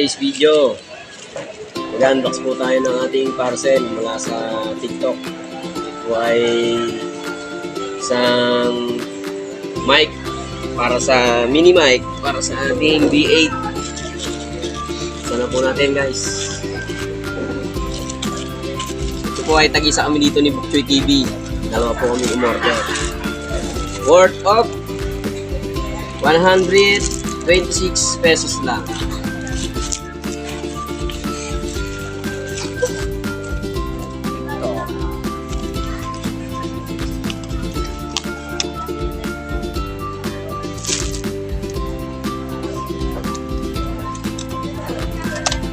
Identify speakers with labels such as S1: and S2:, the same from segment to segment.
S1: today's video. Mag-unbox po tayo ng ating parcel mula sa TikTok. Ito ay isang mic para sa mini mic para sa ating V8. Sana po natin, guys. Ito po ay tag-isa kami dito ni Bokchoy TV. Dalawa po kami umorder. Worth of 126 pesos lang.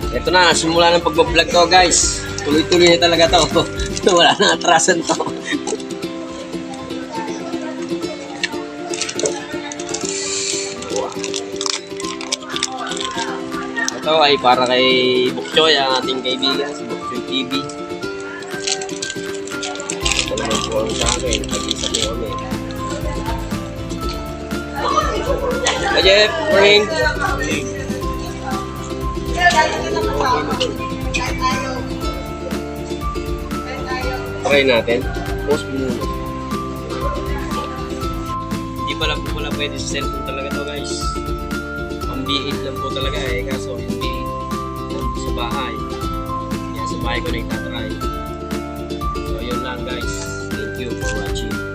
S1: Ito na, simula ng pagbablog ko, guys. Tuloy-tuloy na talaga to. Wala nang atrasan to. Ito ay para kay Bokchoy, ang ating kaibigan, si Bokchoy TV. Ito naman po ang sa akin, pag-isa po kami. Hey Jeff, morning! Try natin. Post mo muna. Hindi pala po pala pwede sa cellphone talaga to, guys. Ang B8 lang po talaga eh. Kaso yung B8 lang po sa bahay. Kaya sa bahay ko na itatry. So yun lang, guys. Thank you for watching.